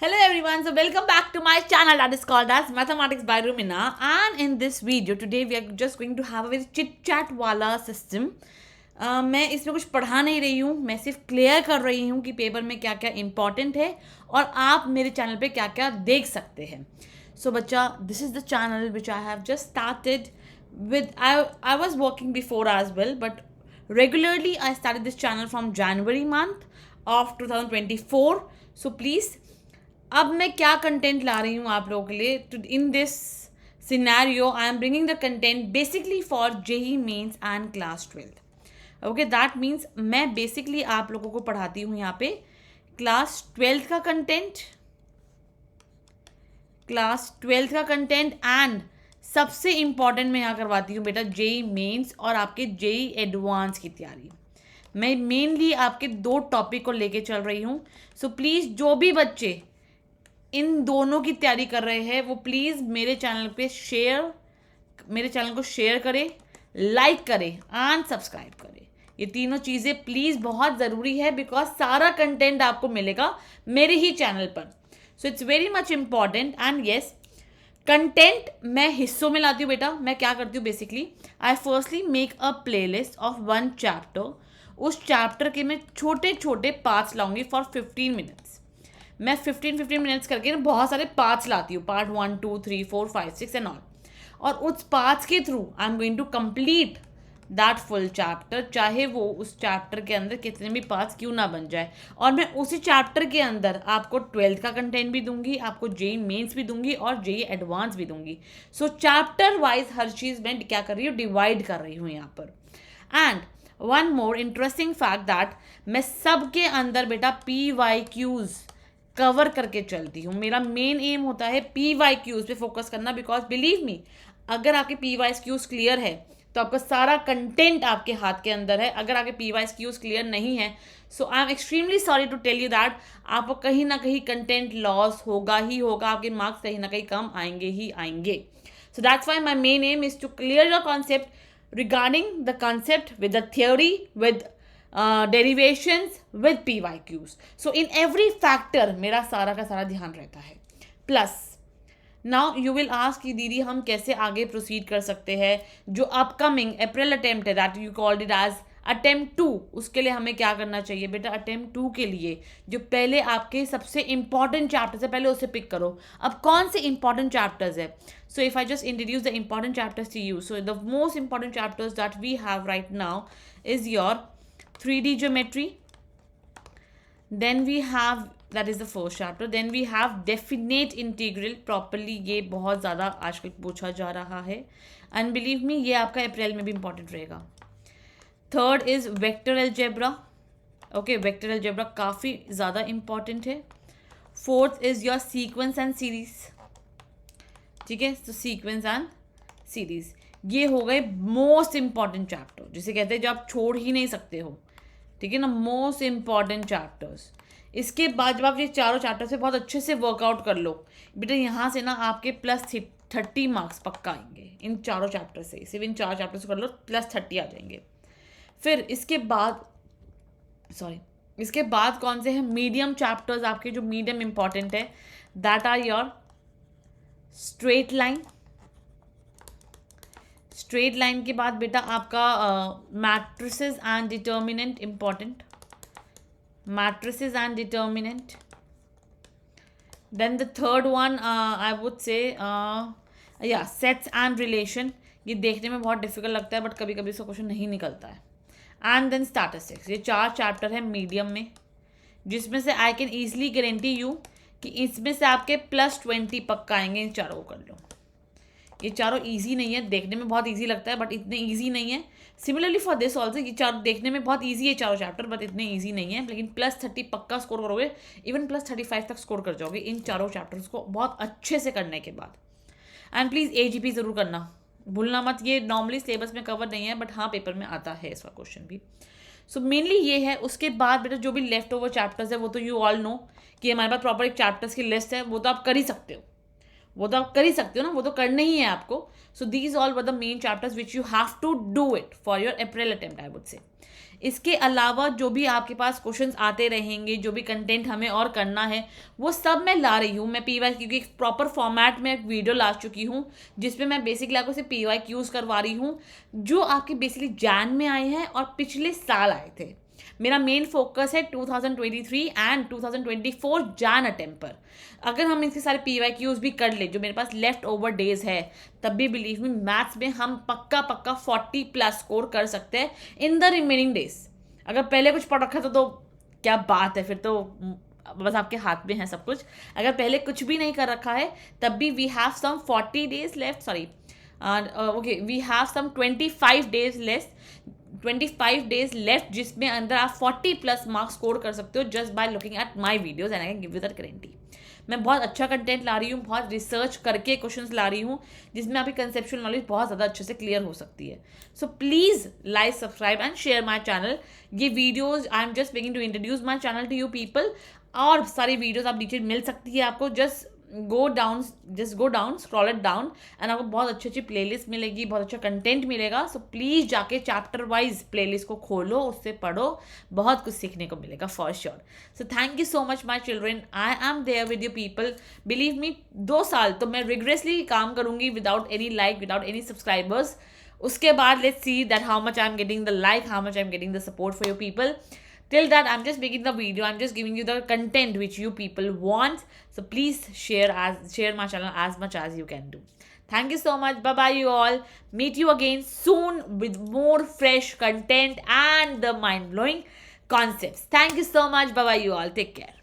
Hello everyone, so welcome back to my channel that is called as Mathematics by Rumina. And in this video today we are just going to have a very chit chat वाला system. मैं इसमें कुछ पढ़ा नहीं रही हूँ, मैं सिर्फ क्लियर कर रही हूँ कि पेपर में क्या क्या इंपॉर्टेंट है और आप मेरे चैनल पे क्या क्या देख सकते हैं. So बच्चा, this is the channel which I have just started with. I was working before as well, but regularly I started this channel from January month of 2024. So please, अब मैं क्या कंटेंट ला रही हूँ आप लोगों के लिए. In this scenario I am bringing the content basically for JEE mains and class 12. Okay, that means मैं बेसिकली आप लोगों को पढ़ाती हूँ यहाँ पे क्लास 12 का कंटेंट एंड सबसे इंपॉर्टेंट मैं यहाँ करवाती हूँ बेटा जेई मेंस और आपके जेई एडवांस की तैयारी. मैं मेनली आपके दो टॉपिक को लेके चल रही हूँ. सो प्लीज़ जो भी बच्चे इन दोनों की तैयारी कर रहे हैं वो प्लीज़ मेरे चैनल को शेयर करें, लाइक करें एंड सब्सक्राइब करें. ये तीनों चीज़ें प्लीज़ बहुत ज़रूरी है बिकॉज सारा कंटेंट आपको मिलेगा मेरे ही चैनल पर. So it's very much important. And yes, content मैं हिस्सों में लाती हूँ बेटा. मैं क्या करती हूँ basically, I firstly make a play list of one chapter. उस चैप्टर के मैं छोटे छोटे पार्ट्स लाऊंगी फॉर 15 मिनट्स. मैं 15 मिनट्स करके ना बहुत सारे पार्ट्स लाती हूँ, पार्ट 1 2 3 4 5 6 एंड ऑल. और उस पार्ट्स के through I am going to complete that full chapter, चाहे वो उस चैप्टर के अंदर कितने भी पार्ट्स क्यों ना बन जाए. और मैं उसी चैप्टर के अंदर आपको 12th का कंटेंट भी दूंगी, आपको जेई मेंस भी दूंगी और जेई एडवांस भी दूंगी. सो चैप्टर वाइज हर चीज़ मैं क्या कर रही हूँ, डिवाइड कर रही हूँ यहाँ पर. And one more interesting fact that मैं सबके अंदर बेटा PYQs कवर करके चलती हूँ. मेरा मेन एम होता है PYQs पे फोकस करना बिकॉज बिलीव मी, अगर आपके PYQs क्लियर है तो आपका सारा कंटेंट आपके हाथ के अंदर है. अगर आपके PYQs क्लियर नहीं है so I am extremely sorry to tell you that आपको कहीं ना कहीं कंटेंट लॉस होगा ही होगा, आपके मार्क्स कहीं ना कहीं कम आएंगे ही आएंगे. So that's why my main aim is to clear your concept regarding the concept with the theory with derivations with PYQs. So in every factor मेरा सारा का सारा ध्यान रहता है. Plus now you will ask कि दीदी हम कैसे आगे प्रोसीड कर सकते हैं. जो अपकमिंग अप्रैल अटेम्प्ट है that you called it as attempt 2, उसके लिए हमें क्या करना चाहिए बेटा. अटेम्प्ट 2 के लिए जो पहले आपके सबसे इंपॉर्टेंट चैप्टर्स है पहले उसे पिक करो. अब कौन से इंपॉर्टेंट चैप्टर्स है. So if I just introduce the important chapters to you, so the most important chapters that we have right now is your 3D geometry. Then we have, that is the first chapter. Then we have definite integral properly. ये बहुत ज़्यादा आजकल पूछा जा रहा है and believe me ये आपका अप्रैल में भी important रहेगा. Third is vector algebra. Okay, vector algebra काफ़ी ज़्यादा important है. Fourth is your sequence and series. ठीक है, तो sequence and series ये हो गए मोस्ट इंपॉर्टेंट चैप्टर, जिसे कहते हैं जो आप छोड़ ही नहीं सकते हो. ठीक है ना, मोस्ट इंपॉर्टेंट चैप्टर्स. इसके बाद जब आप ये चारों चैप्टर से बहुत अच्छे से वर्कआउट कर लो बेटा, यहाँ से ना आपके +30 मार्क्स पक्का आएंगे इन चारों चैप्टर से. सिर्फ इन 4 चैप्टर से कर लो +30 आ जाएंगे. फिर इसके बाद कौन से हैं मीडियम चैप्टर्स आपके जो मीडियम इंपॉर्टेंट है. That are your straight line के बाद बेटा आपका matrices and determinant important. Then the third one I would say या सेट्स एंड रिलेशन. ये देखने में बहुत डिफिकल्ट लगता है बट कभी कभी इसका क्वेश्चन नहीं निकलता है. And then statistics. ये 4 चैप्टर है मीडियम में, जिसमें से I can easily guarantee you कि इसमें से आपके +20 पक्का आएंगे. इन चारों को कर लो. ये चारों इजी नहीं है, देखने में बहुत इजी लगता है बट इतने इजी नहीं है. सिमिलरली फॉर दिस ऑल्सो, ये चारों देखने में बहुत इजी है चारों चैप्टर बट इतने इजी नहीं है. लेकिन +30 पक्का स्कोर करोगे, इवन +35 तक स्कोर कर जाओगे इन चारों चैप्टर्स को बहुत अच्छे से करने के बाद. एंड प्लीज़ AGP ज़रूर करना, भूलना मत. ये नॉर्मली सिलेबस में कवर नहीं है बट हाँ पेपर में आता है इसका क्वेश्चन भी. सो मेनली ये है. उसके बाद बेटा जो भी लेफ्ट ओवर चैप्टर्स है वो तो यू ऑल नो कि हमारे पास प्रॉपर एक चैप्टर्स की लिस्ट है, वो तो आप कर ही सकते हो. वो तो आप कर ही सकते हो ना, वो तो करने ही है आपको. So these all were the main chapters which you have to do it for your April attempt, I would say. इसके अलावा जो भी आपके पास क्वेश्चंस आते रहेंगे, जो भी कंटेंट हमें और करना है, वो सब मैं ला रही हूँ. मैं PY क्योंकि एक प्रॉपर फॉर्मेट में एक वीडियो ला चुकी हूँ जिसमें मैं बेसिकली आपको सिर्फ PYQs करवा रही हूँ जो आपके बेसिकली जैन में आए हैं और पिछले साल आए थे. मेरा मेन फोकस है 2023 एंड 2024 जैन अटेम्प्ट पर. अगर हम इनके सारे PYQs भी कर ले जो मेरे पास लेफ्ट ओवर डेज है, तब भी बिलीव मी मैथ्स में हम पक्का 40+ स्कोर कर सकते हैं इन द रिमेनिंग डेज. अगर पहले कुछ पढ़ रखा था तो क्या बात है, फिर तो बस आपके हाथ में है सब कुछ. अगर पहले कुछ भी नहीं कर रखा है तब भी we have some 40 days left, sorry okay we have some 25 days left जिसमें अंदर आप 40+ मार्क्स स्कोर कर सकते हो just by looking at my videos and I can give you that guarantee. मैं बहुत अच्छा कंटेंट ला रही हूँ, बहुत रिसर्च करके क्वेश्चंस ला रही हूँ जिसमें आपकी कंसेप्चुअल नॉलेज बहुत ज़्यादा अच्छे से क्लियर हो सकती है. So please like, subscribe and share my channel. ये videos I am just beginning to introduce my channel to you people. और सारी वीडियोज़ आप नीचे मिल सकती है आपको. Just go down, scroll it down and आपको बहुत अच्छी प्लेलिस्ट मिलेगी, बहुत अच्छा कंटेंट मिलेगा. सो प्लीज़ जाके चैप्टर वाइज प्लेलिस्ट को खोलो, उससे पढ़ो, बहुत कुछ सीखने को मिलेगा for sure. So thank you so much my children. I am there with you people. Believe me 2 साल तो मैं रिग्रेसली काम करूंगी without any like, without any subscribers. उसके बाद let's see that how much I am getting the like, how much I am getting the support for your people. Till that, I'm just making the video. I'm just giving you the content which you people want. So please share my channel as much as you can do. Thank you so much. Bye bye, you all. Meet you again soon with more fresh content and the mind blowing concepts. Thank you so much. Bye bye, you all. Take care.